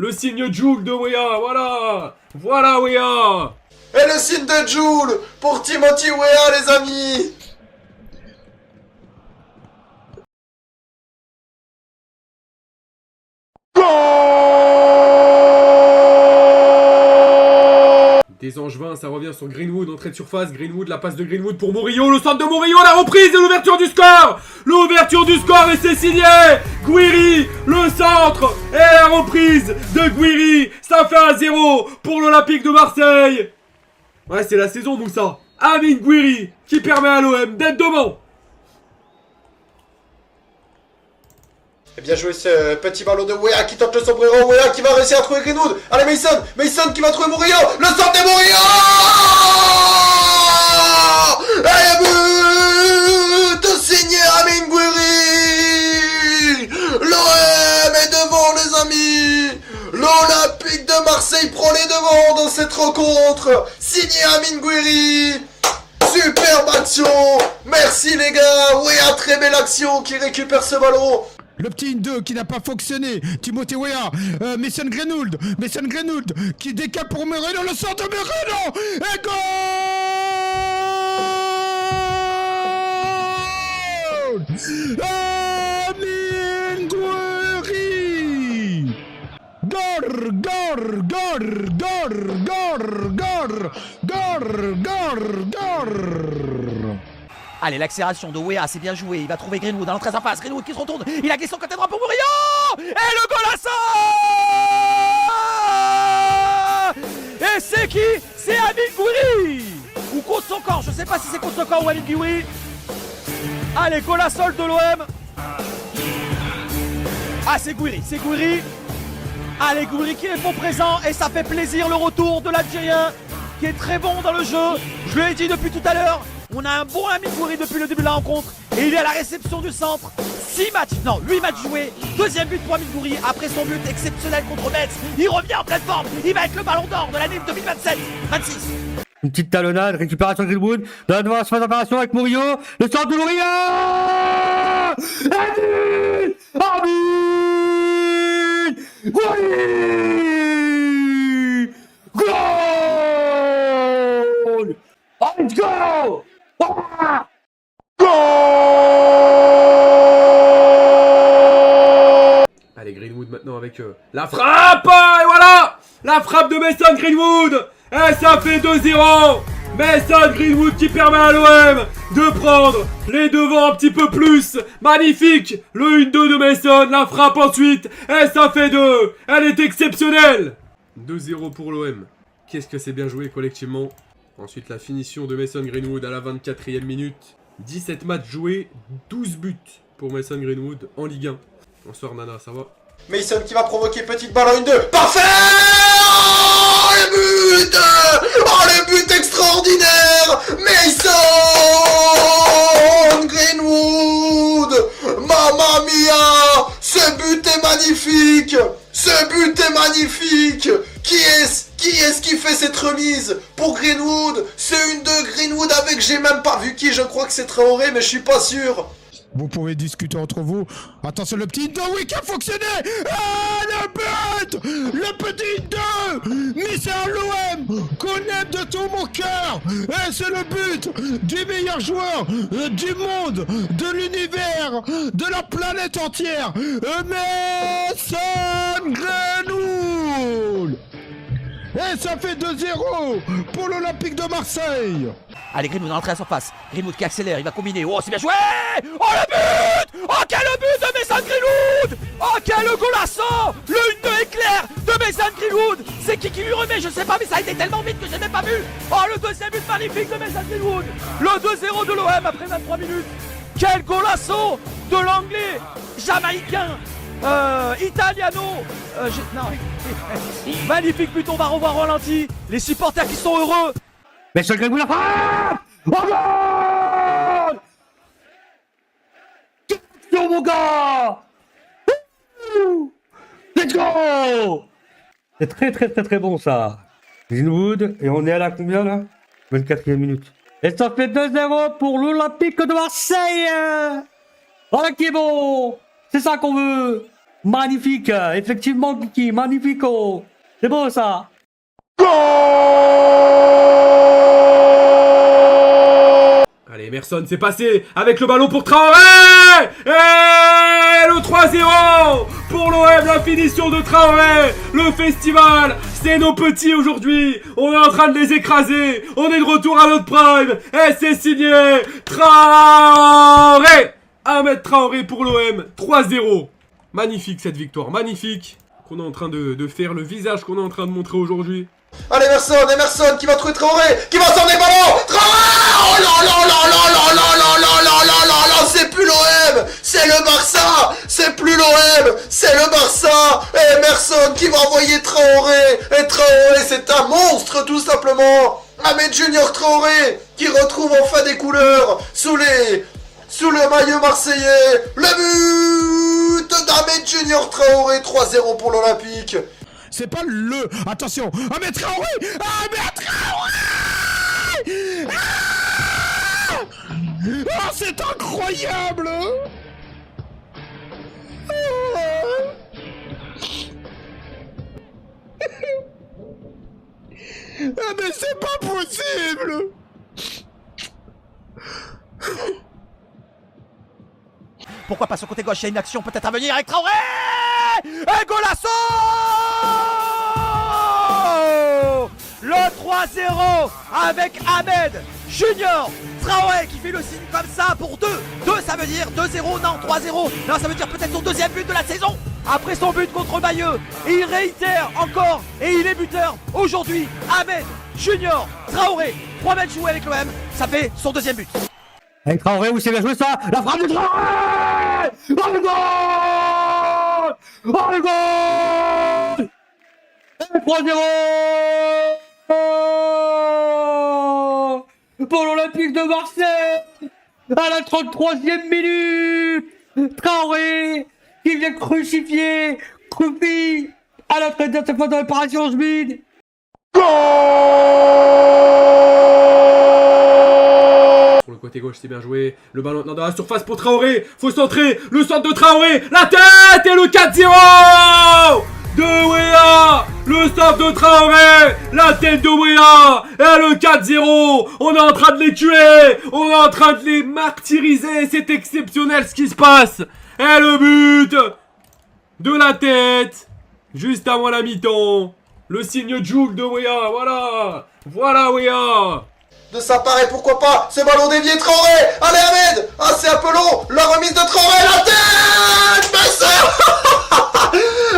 Le signe Joule de Weah, voilà. Voilà Weah. Et le signe de Joule pour Timothy Weah, les amis. Des Angevins, ça revient sur Greenwood, entrée de surface, Greenwood, la passe de Greenwood pour Murillo, le centre de Murillo, la reprise et l'ouverture du score. L'ouverture du score et c'est signé. Gouiri, le centre et la reprise de Gouiri. Ça fait 1-0 pour l'Olympique de Marseille. Ouais, c'est la saison, Moussa. Amine Gouiri qui permet à l'OM d'être devant. Et bien joué ce petit ballon de Weah qui tente le sombrero. Weah qui va réussir à trouver Greenwood. Allez Mason, Mason qui va trouver Murillo. Le centre de Murillo. Et but signé Amine Gouiri. L'OM est devant les amis. L'Olympique de Marseille prend les devants dans cette rencontre. Signé Amine Gouiri. Superbe action. Merci les gars. Weah, très belle action qui récupère ce ballon. Le petit 2 qui n'a pas fonctionné. Timothée Weah, Mason Greenwood qui décale pour Moreno, le centre de Moreno et goal. Amine Gouiri. Gol. Allez, l'accélération de Weah, c'est bien joué. Il va trouver Greenwood dans l'entrée en face. Greenwood qui se retourne. Il a glissé son côté droit pour Murillo. Et le golasso. Et c'est qui? C'est Amine Gouiri. Ou contre son corps. Je sais pas si c'est contre son corps ou Amine Gouiri. Allez, golasso de l'OM. Ah, c'est Gouiri. C'est Gouiri. Allez, Gouiri qui est bon présent. Et ça fait plaisir le retour de l'Algérien qui est très bon dans le jeu. Je l'ai dit depuis tout à l'heure. On a un bon Amine Gouiri depuis le début de la rencontre. Et il est à la réception du centre. 8 matchs joués. Deuxième but pour Amine Gouiri après son but exceptionnel contre Metz. Il revient en pleine forme. Il va être le ballon d'or de l'année 2027-26. Une petite talonnade, récupération de Greenwood. Dans la devant phase d'opération avec Murillo. Le centre de Murillo. Amine Gouiri. Goal. Let's go. Ah! Allez, Greenwood maintenant avec la frappe. Et voilà. La frappe de Mason Greenwood. Et ça fait 2-0. Mason Greenwood qui permet à l'OM de prendre les devants un petit peu plus. Magnifique. Le 1-2 de Mason. La frappe ensuite. Et ça fait 2. Elle est exceptionnelle. 2-0 pour l'OM. Qu'est-ce que c'est bien joué collectivement. Ensuite la finition de Mason Greenwood à la 24e minute. 17 matchs joués, 12 buts pour Mason Greenwood en Ligue 1. Bonsoir Nana, ça va? Mason qui va provoquer petite balle en 1-2. Parfait. Oh le but. Oh le but extraordinaire. Mason Greenwood. Mamma mia. Ce but est magnifique. Ce but est magnifique. Qui est-ce qui fait cette remise pour Greenwood? C'est une de Greenwood avec, j'ai même pas vu qui, je crois que c'est Traoré, mais je suis pas sûr. Vous pouvez discuter entre vous. Attention, le petit 2, oui, qui a fonctionné. Ah, le but. Le petit 2. Mais c'est un l'OM qu'on aime de tout mon cœur. Et c'est le but du meilleur joueur du monde, de l'univers, de la planète entière. Mason Greenwood. Et ça fait 2-0 pour l'Olympique de Marseille. Allez, Greenwood dans l'entrée à la surface. Greenwood qui accélère, il va combiner. Oh, c'est bien joué. Oh, le but. Oh, quel but de Mason Greenwood. Oh, quel golasso. Le 1-2 éclair de Mason Greenwood. C'est qui lui remet, je sais pas, mais ça a été tellement vite que j'ai même pas vu. Oh, le deuxième but magnifique de Mason Greenwood. Le 2-0 de l'OM après 23 minutes. Quel golasso de l'anglais jamaïcain. Italiano. Non. Magnifique but, on va revoir au ralenti. Les supporters qui sont heureux. Mais sur Greenwood, la frappe. Oh goal. Attention mon gars. Let's go. C'est très bon ça. Greenwood, et on est à la combien là? 24e minute. Et ça fait 2-0 pour l'Olympique de Marseille. Voilà qui est bon. C'est ça qu'on veut. Magnifique, effectivement, Kiki, magnifico. C'est beau ça. Allez, Emerson, c'est passé avec le ballon pour Traoré. Et le 3-0 pour l'OM, la finition de Traoré. Le festival, c'est nos petits aujourd'hui. On est en train de les écraser. On est de retour à notre prime. Et c'est signé Traoré. Ahmed Traoré pour l'OM, 3-0. Magnifique cette victoire, magnifique. Qu'on est en train de faire, le visage qu'on est en train de montrer aujourd'hui. Allez, Emerson qui va trouver Traoré, qui va s'en ballon. Traoré! Oh là là là là là là là là là là là là, c'est plus l'OM, c'est le Barça, c'est plus l'OM, c'est le Barça. Et Emerson qui va envoyer Traoré, et Traoré c'est un monstre tout simplement. Ahmed Junior Traoré qui retrouve enfin des couleurs sous le maillot marseillais. Le but d'Ahmed Junior Traoré, 3-0 pour l'Olympique. C'est pas le... Attention. Ahmed Traoré. Ahmed Traoré. Oh, c'est incroyable. Ah mais c'est pas possible. Pourquoi pas sur côté gauche, il y a une action peut-être à venir avec Traoré. Et golasso. Le 3-0 avec Ahmed Junior Traoré qui fait le signe comme ça pour 2. 2 ça veut dire 2-0, non 3-0. Non ça veut dire peut-être son deuxième but de la saison. Après son but contre Bayeux. Et il réitère encore et il est buteur aujourd'hui. Ahmed Junior Traoré. 3 matchs joués avec l'OM, ça fait son deuxième but. Avec Traoré, vous savez bien jouer ça. La frappe de Traoré. Oh le goal. Oh le goal. Et 3-0 pour l'Olympique de Marseille à la 33e minute. Traoré qui vient crucifier Krupi à la traite de sa faute de réparation Schmid. Pour le côté gauche, c'est bien joué. Le ballon dans la surface pour Traoré. Faut centrer. Le centre de Traoré. La tête et le 4-0 de Weah. Le centre de Traoré. La tête de Weah. Et le 4-0. On est en train de les tuer. On est en train de les martyriser. C'est exceptionnel ce qui se passe. Et le but de la tête. Juste avant la mi-temps. Le signe Joule de Weah. Voilà. Voilà Weah. De sa part et pourquoi pas ce ballon dévié Traoré. Allez Ahmed. Ah c'est un peu long. La remise de Traoré. La tête. Mais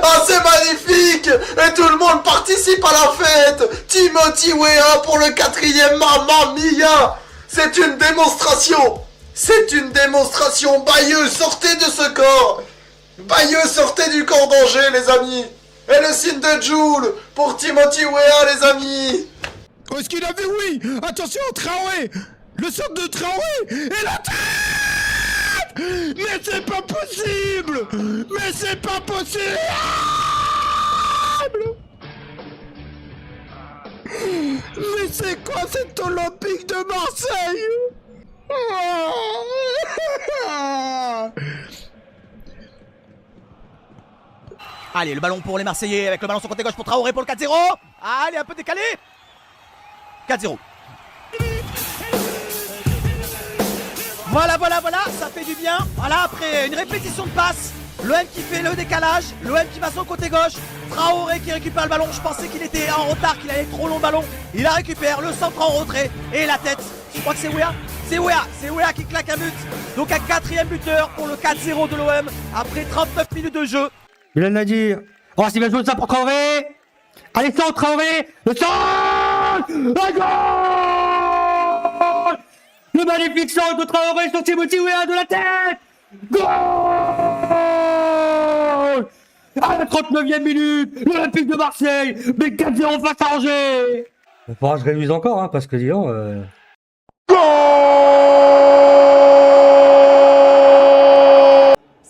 ah c'est magnifique. Et tout le monde participe à la fête. Timothy Weah pour le 4e. Mamma mia. C'est une démonstration. C'est une démonstration. Bayeux, sortez de ce corps. Bayeux, sortez du corps d'Angers les amis. Et le signe de Joule pour Timothy Weah les amis. Oh, est-ce qu'il a vu? Oui. Attention, Traoré. Le centre de Traoré. Et la tête. Mais c'est pas possible. Mais c'est pas possible. Mais c'est quoi cet Olympique de Marseille? Allez, le ballon pour les Marseillais avec le ballon sur côté gauche pour Traoré pour le 4-0. Allez, un peu décalé. 4-0. Voilà, ça fait du bien. Voilà, après une répétition de passes, l'OM qui fait le décalage, l'OM qui va sur le côté gauche, Traoré qui récupère le ballon. Je pensais qu'il était en retard, qu'il allait trop long ballon. Il la récupère, le centre en retrait et la tête. Je crois que c'est Weah. C'est Weah qui claque un but. Donc un 4e buteur pour le 4-0 de l'OM après 39 minutes de jeu. Il en a dit. Oh, c'est bien joué ça pour Traoré. Allez, centre Traoré. Le centre. Un goal. Le magnifique centre de Traoré sur Timothy Weah de la tête. Goal. À la 39e minute, l'Olympique de Marseille met 4-0 face à Angers. Il faudra que je réduise encore, hein, parce que disons...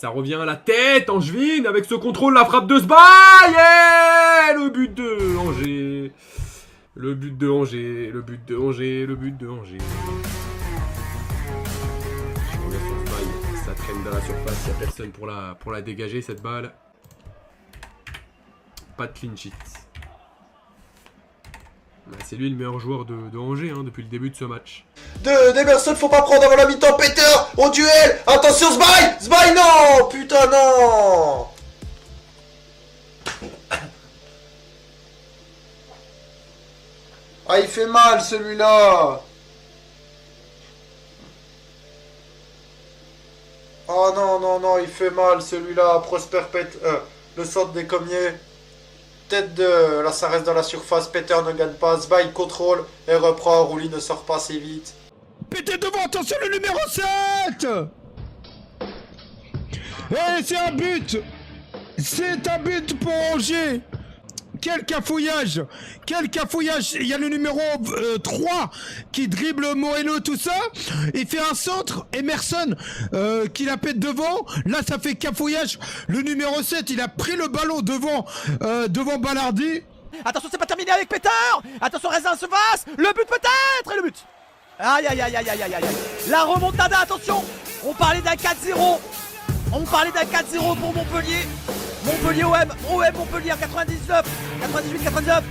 Ça revient à la tête, Angevin, avec ce contrôle, la frappe de Sbaï. Yeah, le but de Angers. Le but de Angers, le but de Angers, le but de Angers. Je reviens sur Sbaï, ça traîne dans la surface, il n'y a personne pour la dégager cette balle. pas de clean sheet. Bah, c'est lui le meilleur joueur de Angers hein, depuis le début de ce match. D'Emerson, faut pas prendre avant la mi-temps. Peter, au duel. Attention, Sby. Sby, non. Putain, non. Ah, il fait mal, celui-là. Oh non, non, non, il fait mal, celui-là. Prosper le centre des Commiers. Tête de... Là, ça reste dans la surface. Peter ne gagne pas. Sby contrôle et reprend. Rouli ne sort pas assez vite. Pété devant, attention le numéro 7. Et c'est un but. C'est un but pour Angers. Quel cafouillage. Quel cafouillage. Il y a le numéro 3 qui dribble Moreno, tout ça. Il fait un centre. Emerson qui la pète devant. Là, ça fait cafouillage. Le numéro 7, il a pris le ballon devant Ballardi. Attention, c'est pas terminé avec Peter. Attention, Rezin se passe. Le but peut-être. Et le but. Aïe, aïe, aïe, aïe, aïe, aïe, aïe. La remontada, attention. On parlait d'un 4-0. On parlait d'un 4-0 pour Montpellier. Montpellier OM Montpellier en 99, 98, 99.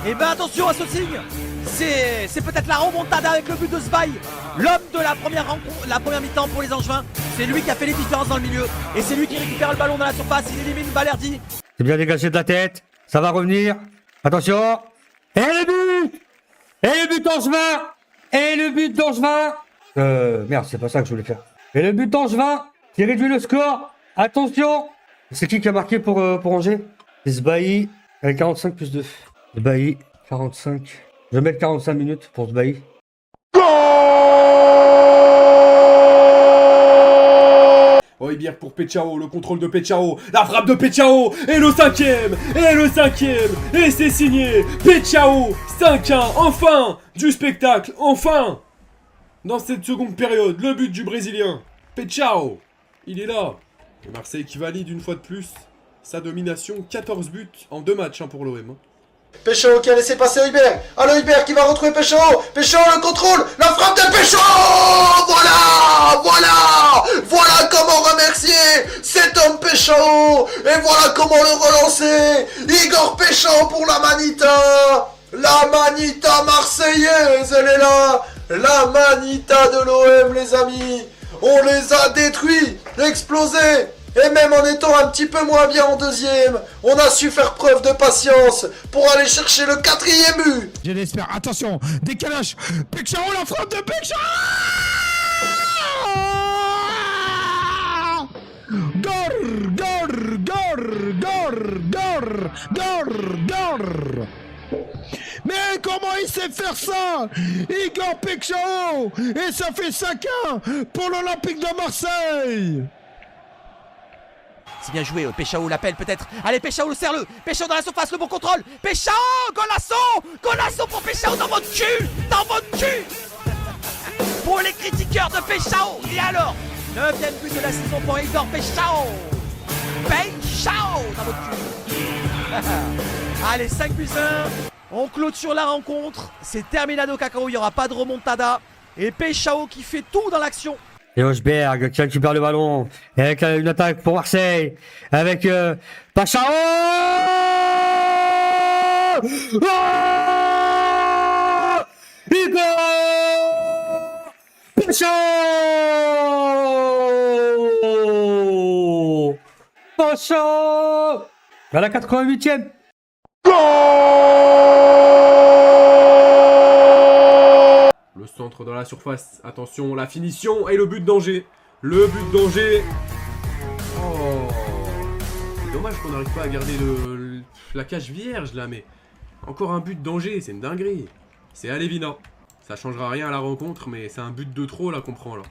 Et ben attention à ce signe. C'est peut-être la remontada avec le but de Sby. L'homme de la première rencontre, la première mi-temps pour les Angevins. C'est lui qui a fait les différences dans le milieu. Et c'est lui qui récupère le ballon dans la surface. Il élimine Balerdi. C'est bien dégagé de la tête. Ça va revenir. Attention. Et le but. Et le but d'Angevin. Et le but d'Angevin. Merde, c'est pas ça que je voulais faire. Et le but d'Angevin qui réduit le score. Attention. C'est qui a marqué pour Angers? C'est Sbailly avec 45 plus 2. Sbailly, 45. Je vais mettre 45 minutes pour Sbailly. Højbjerg pour Pechao, le contrôle de Pechao, la frappe de Pechao, et le cinquième, et c'est signé, Pechao, 5-1, enfin, du spectacle, enfin, dans cette seconde période, le but du Brésilien, Pechao, il est là, et Marseille qui valide une fois de plus sa domination, 14 buts en 2 matchs hein, pour l'OM. Pécho qui a laissé passer Højbjerg. Alors Højbjerg qui va retrouver Pécho. Pécho le contrôle. La frappe de Pécho. Voilà comment remercier cet homme Pécho. Et voilà comment le relancer. Igor Pécho pour la Manita. La Manita marseillaise, elle est là. La Manita de l'OM, les amis. On les a détruits, explosés. Et même en étant un petit peu moins bien en deuxième, on a su faire preuve de patience pour aller chercher le 4e but. Je l'espère. Attention, décalage. Pechao, la frappe de Pechao. Gor. Mais comment il sait faire ça? Igor Pechao. Et ça fait 5-1 pour l'Olympique de Marseille. C'est bien joué, Pechao l'appelle peut-être. Allez, Pechao le serre-le. Pechao dans la surface, le bon contrôle. Pechao, Golasso pour Pechao dans votre cul. Pour les critiqueurs de Pechao. Et alors, 9e but de la saison pour Igor Pechao. Pechao dans votre cul. Allez, 5 buts 1. On clôture la rencontre. C'est terminado cacao, il n'y aura pas de remontada. Et Pechao qui fait tout dans l'action. Et Højbjerg qui récupère le ballon avec une attaque pour Marseille avec Pachao. Igor Pachao à la 88e. Le centre dans la surface, attention, la finition et le but d'Angers. Le but d'Angers. Oh, c'est dommage qu'on n'arrive pas à garder la cage vierge là, mais encore un but d'Angers, c'est une dinguerie. C'est Alevina. Ça changera rien à la rencontre, mais c'est un but de trop là qu'on prend là.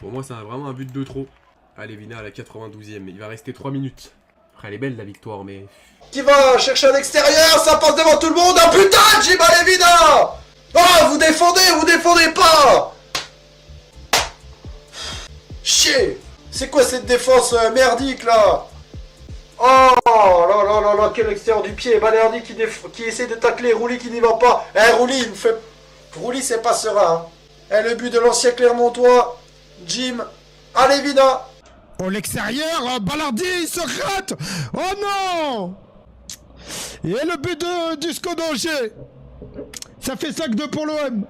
Pour moi, c'est vraiment un but de trop. Alevina à la 92e, il va rester 3 minutes. Après, elle est belle la victoire, mais... Qui va chercher à l'extérieur, ça passe devant tout le monde. Ah putain, Jim Alevina. Ah, vous défendez pas. Chier. C'est quoi cette défense merdique là? Oh là, quel extérieur du pied. Balerdi qui essaie de tacler, Rouli qui n'y va pas. Rouli c'est pas serein. Et le but de l'ancien Clermontois, Jim Alevina. Pour l'extérieur, Ballardi il se rate. Oh non. Et le but du SCO d'Angers. Ça fait 5-2 pour l'OM.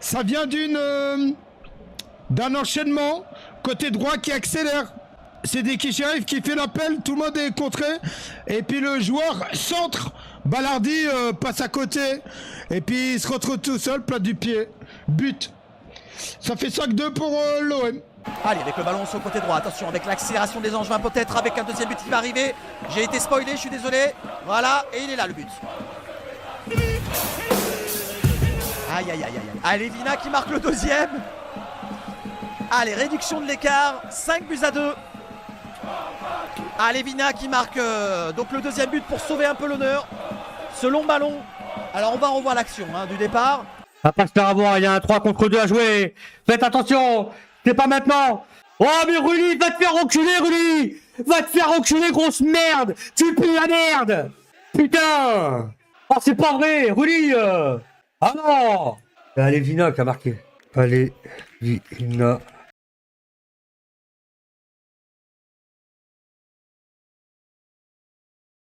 Ça vient d'un enchaînement côté droit qui accélère. C'est des Kichérif qui fait l'appel, tout le monde est contré. Et puis le joueur centre, Ballardi passe à côté. Et puis il se retrouve tout seul, plat du pied. But. Ça fait 5-2 pour l'OM. Allez, avec le ballon sur le côté droit, attention, avec l'accélération des Angevins peut-être, avec un deuxième but qui va arriver. J'ai été spoilé, je suis désolé. Voilà, et il est là le but. Aïe, aïe, aïe, aïe. Allez, Vina qui marque le deuxième. Allez, réduction de l'écart, 5-2. Allez, Vina qui marque donc le deuxième but pour sauver un peu l'honneur. Ce long ballon. Alors, on va revoir l'action du départ. On va pas se faire avoir, il y a un 3 contre 2 à jouer. Faites attention, c'est pas maintenant. Oh mais Rulli, va te faire enculer Rulli. Va te faire enculer grosse merde. Tu pues la merde. Putain. Oh c'est pas vrai, Rulli. Ah non. Allez Vina qui a marqué. Allez Vina.